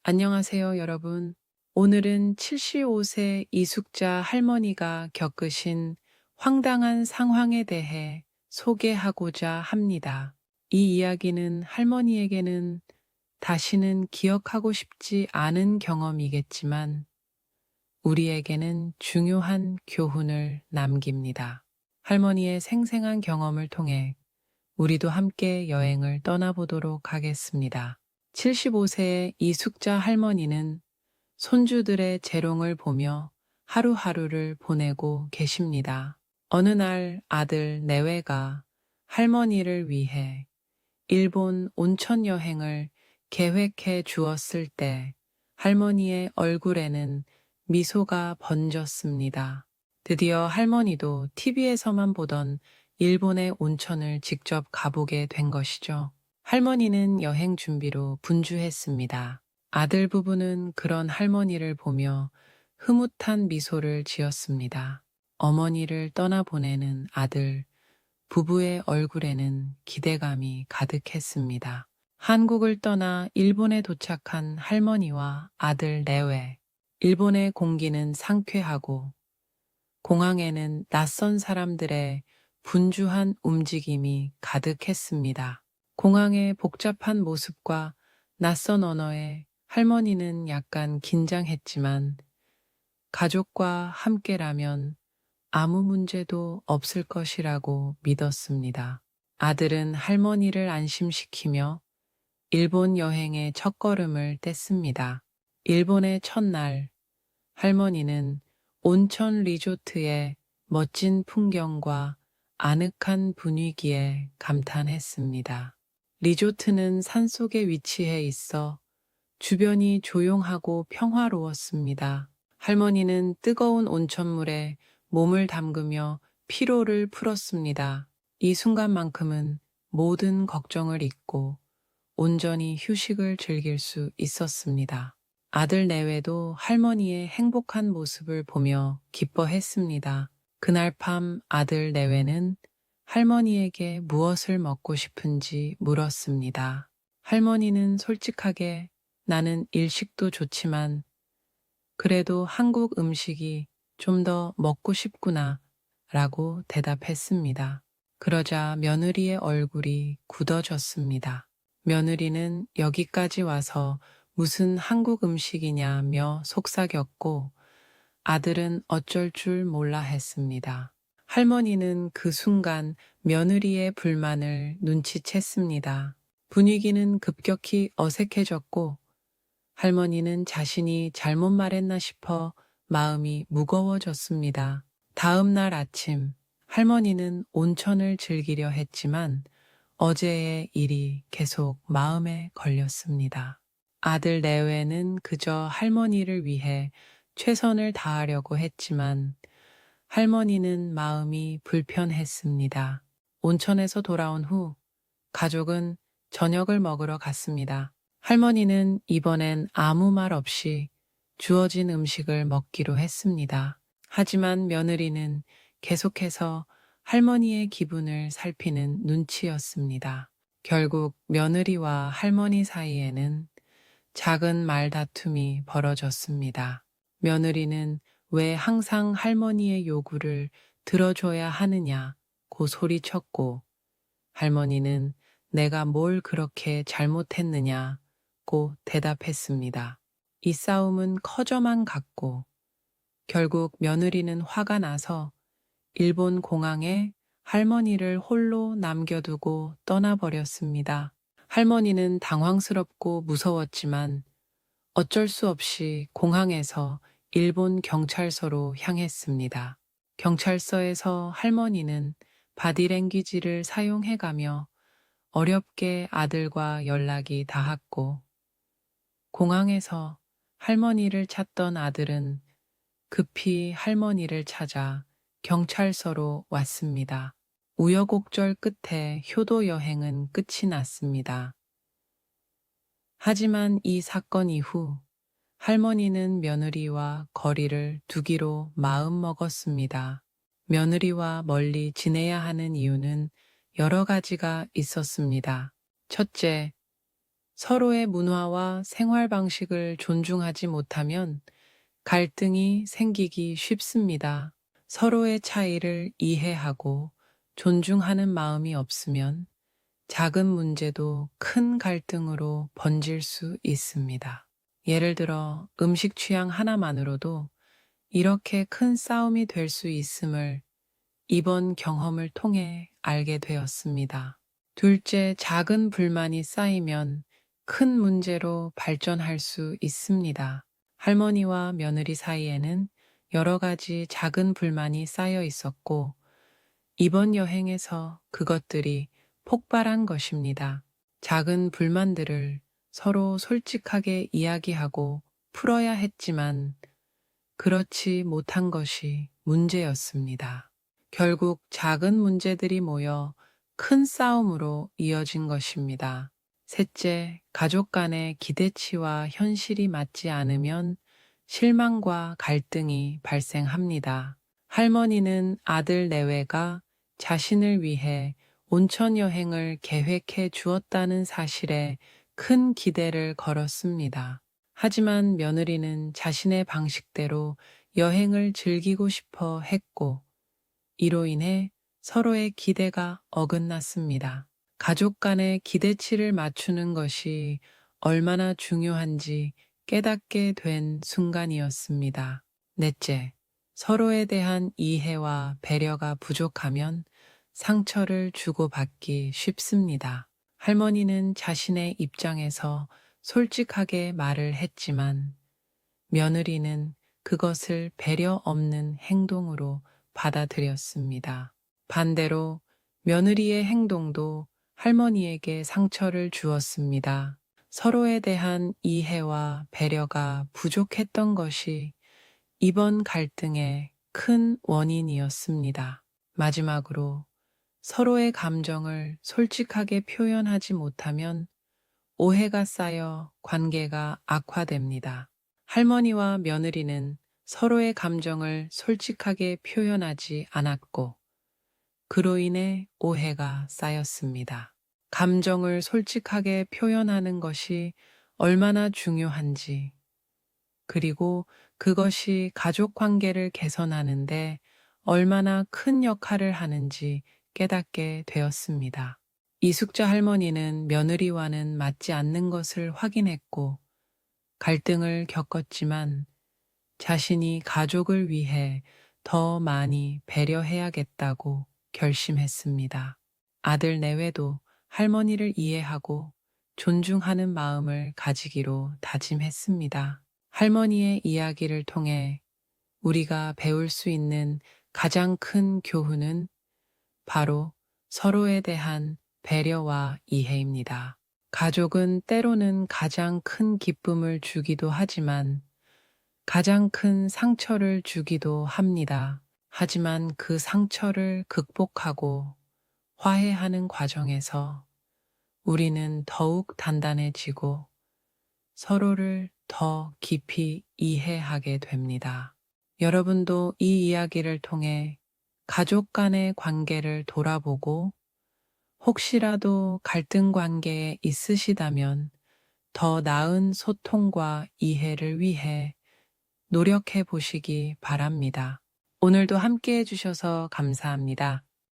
안녕하세요, 여러분. 오늘은 75세 이숙자 할머니가 겪으신 황당한 상황에 대해 소개하고자 합니다. 이 이야기는 할머니에게는 다시는 기억하고 싶지 않은 경험이겠지만 우리에게는 중요한 교훈을 남깁니다. 할머니의 생생한 경험을 통해 우리도 함께 여행을 떠나보도록 하겠습니다. 75세의 이숙자 할머니는 손주들의 재롱을 보며 하루하루를 보내고 계십니다. 어느 날 아들 내외가 할머니를 위해 일본 온천 여행을 계획해 주었을 때 할머니의 얼굴에는 미소가 번졌습니다. 드디어 할머니도 TV에서만 보던 일본의 온천을 직접 가보게 된 것이죠. 할머니는 여행 준비로 분주했습니다. 아들 부부는 그런 할머니를 보며 흐뭇한 미소를 지었습니다. 어머니를 떠나보내는 아들 부부의 얼굴에는 기대감이 가득했습니다. 한국을 떠나 일본에 도착한 할머니와 아들 내외. 일본의 공기는 상쾌하고 공항에는 낯선 사람들의 분주한 움직임이 가득했습니다. 공항의 복잡한 모습과 낯선 언어에 할머니는 약간 긴장했지만 가족과 함께라면 아무 문제도 없을 것이라고 믿었습니다. 아들은 할머니를 안심시키며 일본 여행의 첫걸음을 뗐습니다. 일본의 첫날, 할머니는 온천 리조트의 멋진 풍경과 아늑한 분위기에 감탄했습니다. 리조트는 산속에 위치해 있어 주변이 조용하고 평화로웠습니다. 할머니는 뜨거운 온천물에 몸을 담그며 피로를 풀었습니다. 이 순간만큼은 모든 걱정을 잊고 온전히 휴식을 즐길 수 있었습니다. 아들 내외도 할머니의 행복한 모습을 보며 기뻐했습니다. 그날 밤 아들 내외는 할머니에게 무엇을 먹고 싶은지 물었습니다. 할머니는 솔직하게 나는 일식도 좋지만 그래도 한국 음식이 좀 더 먹고 싶구나 라고 대답했습니다. 그러자 며느리의 얼굴이 굳어졌습니다. 며느리는 여기까지 와서 무슨 한국 음식이냐며 속삭였고 아들은 어쩔 줄 몰라 했습니다. 할머니는 그 순간 며느리의 불만을 눈치챘습니다. 분위기는 급격히 어색해졌고 할머니는 자신이 잘못 말했나 싶어 마음이 무거워졌습니다. 다음 날 아침, 할머니는 온천을 즐기려 했지만 어제의 일이 계속 마음에 걸렸습니다. 아들 내외는 그저 할머니를 위해 최선을 다하려고 했지만 할머니는 마음이 불편했습니다. 온천에서 돌아온 후 가족은 저녁을 먹으러 갔습니다. 할머니는 이번엔 아무 말 없이 주어진 음식을 먹기로 했습니다. 하지만 며느리는 계속해서 할머니의 기분을 살피는 눈치였습니다. 결국 며느리와 할머니 사이에는 작은 말다툼이 벌어졌습니다. 며느리는 왜 항상 할머니의 요구를 들어줘야 하느냐고 소리쳤고 할머니는 내가 뭘 그렇게 잘못했느냐고 대답했습니다. 이 싸움은 커져만 갔고 결국 며느리는 화가 나서 일본 공항에 할머니를 홀로 남겨두고 떠나버렸습니다. 할머니는 당황스럽고 무서웠지만 어쩔 수 없이 공항에서 일본 경찰서로 향했습니다. 경찰서에서 할머니는 바디랭귀지를 사용해가며 어렵게 아들과 연락이 닿았고 공항에서 할머니를 찾던 아들은 급히 할머니를 찾아 경찰서로 왔습니다. 우여곡절 끝에 효도 여행은 끝이 났습니다. 하지만 이 사건 이후 할머니는 며느리와 거리를 두기로 마음먹었습니다. 며느리와 멀리 지내야 하는 이유는 여러 가지가 있었습니다. 첫째, 서로의 문화와 생활 방식을 존중하지 못하면 갈등이 생기기 쉽습니다. 서로의 차이를 이해하고 존중하는 마음이 없으면 작은 문제도 큰 갈등으로 번질 수 있습니다. 예를 들어 음식 취향 하나만으로도 이렇게 큰 싸움이 될 수 있음을 이번 경험을 통해 알게 되었습니다. 둘째, 작은 불만이 쌓이면 큰 문제로 발전할 수 있습니다. 할머니와 며느리 사이에는 여러 가지 작은 불만이 쌓여 있었고, 이번 여행에서 그것들이 폭발한 것입니다. 작은 불만들을 서로 솔직하게 이야기하고 풀어야 했지만, 그렇지 못한 것이 문제였습니다. 결국 작은 문제들이 모여 큰 싸움으로 이어진 것입니다. 셋째, 가족 간의 기대치와 현실이 맞지 않으면 실망과 갈등이 발생합니다. 할머니는 아들 내외가 자신을 위해 온천 여행을 계획해 주었다는 사실에 큰 기대를 걸었습니다. 하지만 며느리는 자신의 방식대로 여행을 즐기고 싶어 했고, 이로 인해 서로의 기대가 어긋났습니다. 가족 간의 기대치를 맞추는 것이 얼마나 중요한지 깨닫게 된 순간이었습니다. 넷째, 서로에 대한 이해와 배려가 부족하면 상처를 주고받기 쉽습니다. 할머니는 자신의 입장에서 솔직하게 말을 했지만 며느리는 그것을 배려 없는 행동으로 받아들였습니다. 반대로 며느리의 행동도 할머니에게 상처를 주었습니다. 서로에 대한 이해와 배려가 부족했던 것이 이번 갈등의 큰 원인이었습니다. 마지막으로 서로의 감정을 솔직하게 표현하지 못하면 오해가 쌓여 관계가 악화됩니다. 할머니와 며느리는 서로의 감정을 솔직하게 표현하지 않았고, 그로 인해 오해가 쌓였습니다. 감정을 솔직하게 표현하는 것이 얼마나 중요한지, 그리고 그것이 가족 관계를 개선하는데 얼마나 큰 역할을 하는지 깨닫게 되었습니다. 이숙자 할머니는 며느리와는 맞지 않는 것을 확인했고 갈등을 겪었지만 자신이 가족을 위해 더 많이 배려해야겠다고 결심했습니다. 아들 내외도 할머니를 이해하고 존중하는 마음을 가지기로 다짐했습니다. 할머니의 이야기를 통해 우리가 배울 수 있는 가장 큰 교훈은 바로 서로에 대한 배려와 이해입니다. 가족은 때로는 가장 큰 기쁨을 주기도 하지만 가장 큰 상처를 주기도 합니다. 하지만 그 상처를 극복하고 화해하는 과정에서 우리는 더욱 단단해지고 서로를 더 깊이 이해하게 됩니다. 여러분도 이 이야기를 통해 가족 간의 관계를 돌아보고 혹시라도 갈등 관계에 있으시다면 더 나은 소통과 이해를 위해 노력해 보시기 바랍니다. 오늘도 함께 해주셔서 감사합니다.